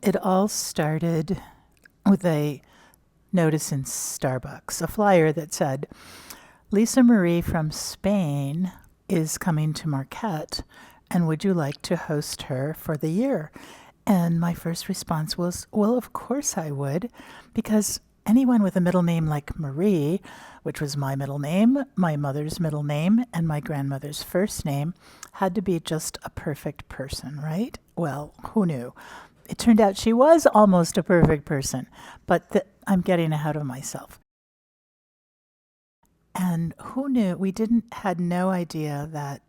It all started with a notice in Starbucks, a flyer that said, Lisa Marie from Spain is coming to Marquette, and would you like to host her for the year? And my first response was, well, of course I would, because anyone with a middle name like Marie, which was my middle name, my mother's middle name, and my grandmother's first name, had to be just a perfect person, right? Well, who knew? It turned out she was almost a perfect person, but I'm getting ahead of myself. And who knew? Had no idea that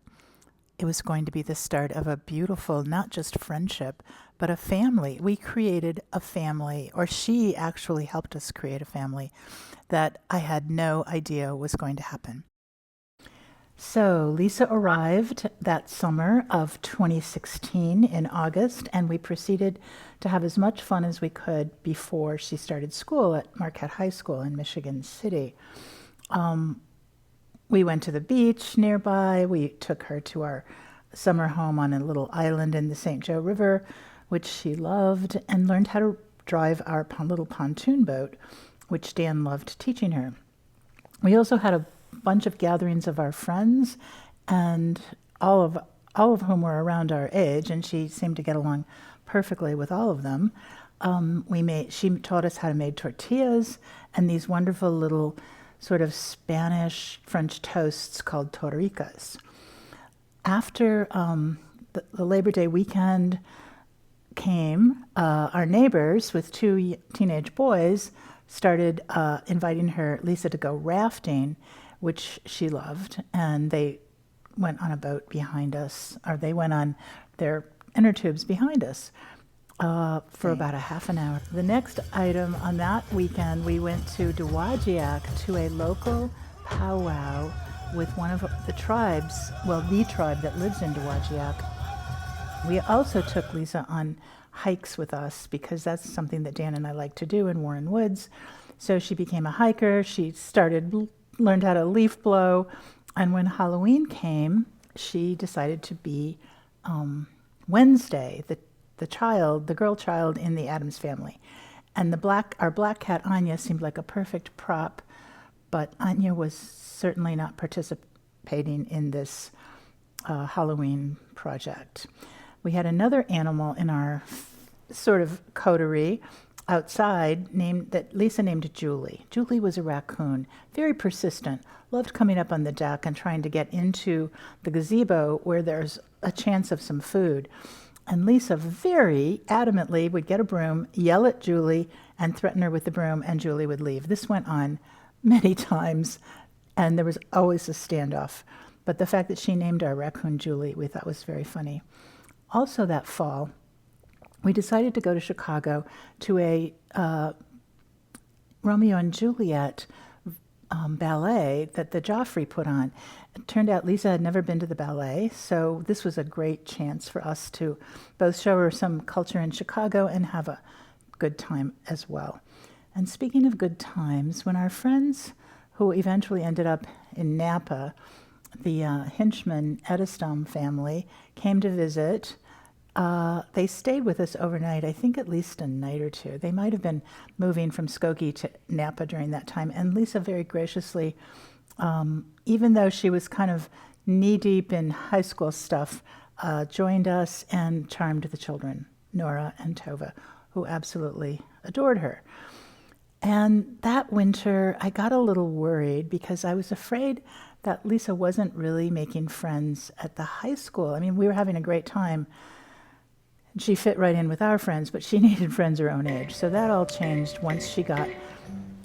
it was going to be the start of a beautiful, not just friendship, but a family. We created a family, or she actually helped us create a family that I had no idea was going to happen. So Lisa arrived that summer of 2016 in August, and we proceeded to have as much fun as we could before she started school at Marquette High School in Michigan City. We went to the beach nearby. We took her to our summer home on a little island in the St. Joe River, which she loved, and learned how to drive our little pontoon boat, which Dan loved teaching her. We also had a bunch of gatherings of our friends, and all of whom were around our age, and she seemed to get along perfectly with all of them. She taught us how to make tortillas and these wonderful little sort of Spanish French toasts called torricas. After the Labor Day weekend came, our neighbors with two teenage boys started inviting Lisa, to go rafting, which she loved, and they went on a boat behind us, or they went on their inner tubes behind us for about a half an hour. The next item on that weekend, we went to Dowagiac to a local powwow with one of the tribes, the tribe that lives in Dowagiac. We also took Lisa on hikes with us because that's something that Dan and I like to do in Warren Woods. So she became a hiker. She learned how to leaf blow. And when Halloween came, she decided to be Wednesday, the girl child in the Addams family. And our black cat, Anya, seemed like a perfect prop, but Anya was certainly not participating in this Halloween project. We had another animal in our sort of coterie outside that Lisa named Julie. Julie was a raccoon, very persistent, loved coming up on the deck and trying to get into the gazebo where there's a chance of some food. And Lisa very adamantly would get a broom, yell at Julie, and threaten her with the broom, and Julie would leave. This went on many times, and there was always a standoff. But the fact that she named our raccoon Julie, we thought was very funny. Also that fall, we decided to go to Chicago to a Romeo and Juliet ballet that the Joffrey put on. It turned out Lisa had never been to the ballet, so this was a great chance for us to both show her some culture in Chicago and have a good time as well. And speaking of good times, when our friends who eventually ended up in Napa, the Hinchman Edistom family, came to visit, they stayed with us overnight, I think at least a night or two. They might have been moving from Skokie to Napa during that time. And Lisa very graciously, even though she was kind of knee-deep in high school stuff, joined us and charmed the children, Nora and Tova, who absolutely adored her. And that winter, I got a little worried because I was afraid that Lisa wasn't really making friends at the high school. I mean, we were having a great time. She fit right in with our friends, but she needed friends her own age. So that all changed once she got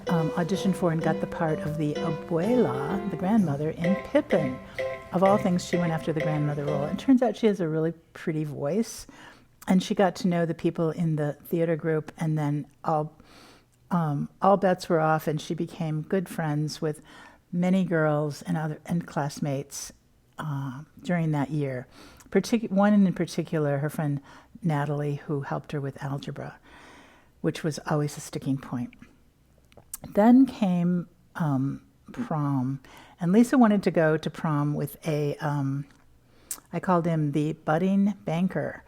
auditioned for and got the part of the abuela, the grandmother, in Pippin. Of all things, she went after the grandmother role. It turns out she has a really pretty voice, and she got to know the people in the theater group, and then all bets were off, and she became good friends with many girls and classmates during that year. One in particular, her friend Natalie, who helped her with algebra, which was always a sticking point. Then came prom, and Lisa wanted to go to prom with I called him the budding banker.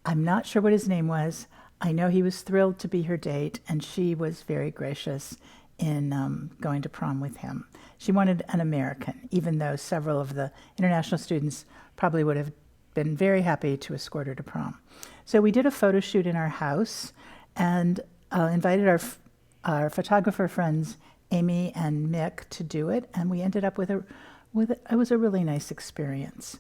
I'm not sure what his name was. I know he was thrilled to be her date, and she was very gracious in going to prom with him. She wanted an American, even though several of the international students probably would have been very happy to escort her to prom. So we did a photo shoot in our house and invited our photographer friends, Amy and Mick, to do it, and we ended up it was a really nice experience.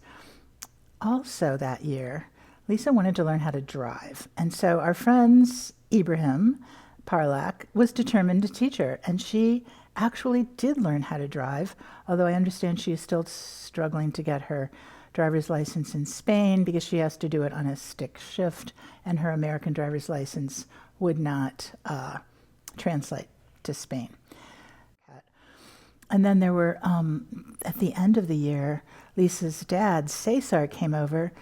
Also that year, Lisa wanted to learn how to drive, and so our friends, Ibrahim Parlak, was determined to teach her, and she actually did learn how to drive, although I understand she is still struggling to get her driver's license in Spain because she has to do it on a stick shift, and her American driver's license would not translate to Spain. And then there were, at the end of the year, Lisa's dad, Cesar, came over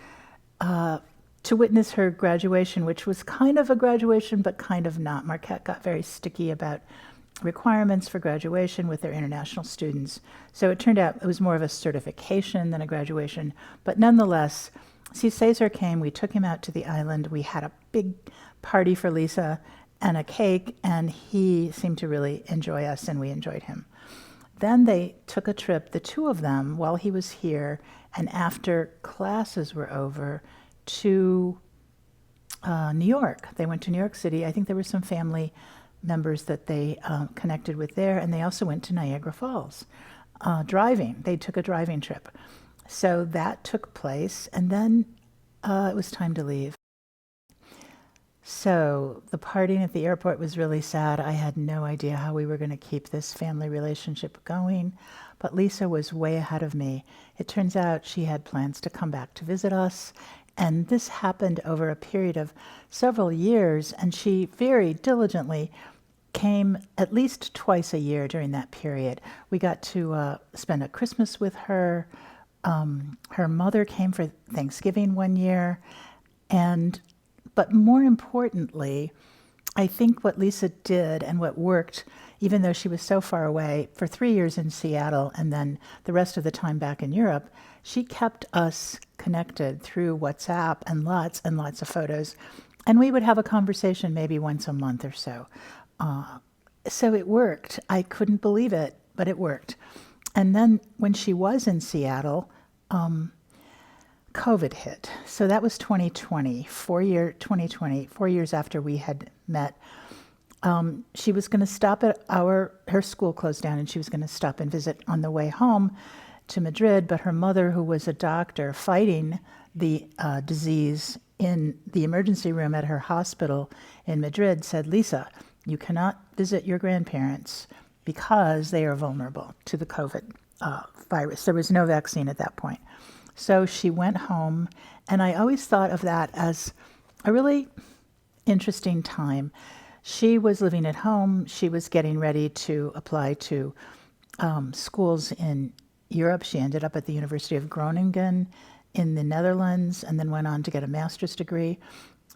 to witness her graduation, which was kind of a graduation, but kind of not. Marquette got very sticky about requirements for graduation with their international students. So it turned out it was more of a certification than a graduation. But nonetheless, Cesar came, we took him out to the island. We had a big party for Lisa and a cake, and he seemed to really enjoy us, and we enjoyed him. Then they took a trip, the two of them, while he was here, and after classes were over, to New York. They went to New York City. I think there were some family members that they connected with there, and they also went to Niagara Falls driving. They took a driving trip. So that took place, and then it was time to leave. So the partying at the airport was really sad. I had no idea how we were going to keep this family relationship going, but Lisa was way ahead of me. It turns out she had plans to come back to visit us, and this happened over a period of several years, and she very diligently came at least twice a year during that period. We got to spend a Christmas with her. Her mother came for Thanksgiving one year, but more importantly, I think what Lisa did and what worked, even though she was so far away, for 3 years in Seattle and then the rest of the time back in Europe, she kept us connected through WhatsApp and lots of photos. And we would have a conversation maybe once a month or so. So it worked. I couldn't believe it, but it worked. And then when she was in Seattle, COVID hit. So that was 2020, 4 years after we had met. She was going to stop at her school closed down, and she was going to stop and visit on the way home to Madrid, but her mother, who was a doctor fighting the disease in the emergency room at her hospital in Madrid, said, "Lisa, you cannot visit your grandparents because they are vulnerable to the COVID virus." There was no vaccine at that point. So she went home, and I always thought of that as a really interesting time. She was living at home. She was getting ready to apply to schools in Europe. She ended up at the University of Groningen in the Netherlands, and then went on to get a master's degree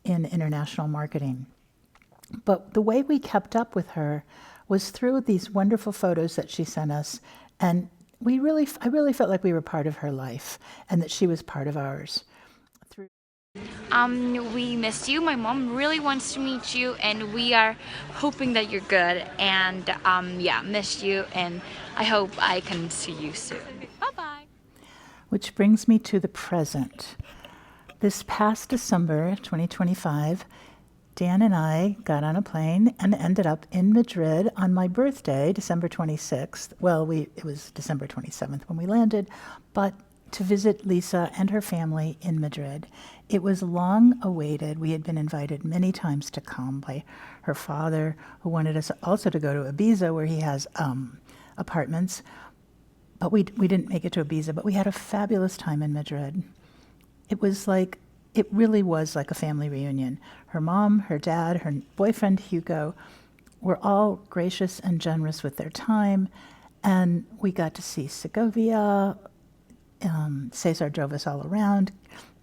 in international marketing. But the way we kept up with her was through these wonderful photos that she sent us, and I really felt like we were part of her life and that she was part of ours. We missed you. My mom really wants to meet you, and we are hoping that you're good. And missed you, and I hope I can see you soon. Bye-bye. Which brings me to the present. This past December 2025, Dan and I got on a plane and ended up in Madrid on my birthday, December 26th. Well, it was December 27th when we landed, but to visit Lisa and her family in Madrid. It was long awaited. We had been invited many times to come by her father, who wanted us also to go to Ibiza, where he has apartments. But we didn't make it to Ibiza, but we had a fabulous time in Madrid. It really was like a family reunion. Her mom, her dad, her boyfriend, Hugo, were all gracious and generous with their time, and we got to see Segovia. Cesar drove us all around,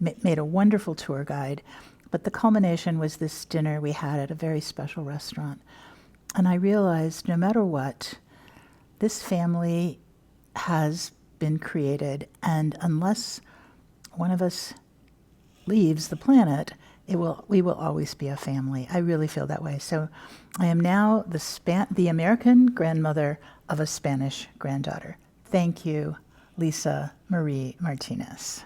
made a wonderful tour guide, but the culmination was this dinner we had at a very special restaurant. And I realized no matter what, this family has been created, and unless one of us leaves the planet, we will always be a family. I really feel that way. So I am now the American grandmother of a Spanish granddaughter. Thank you, Lisa Marie Martinez.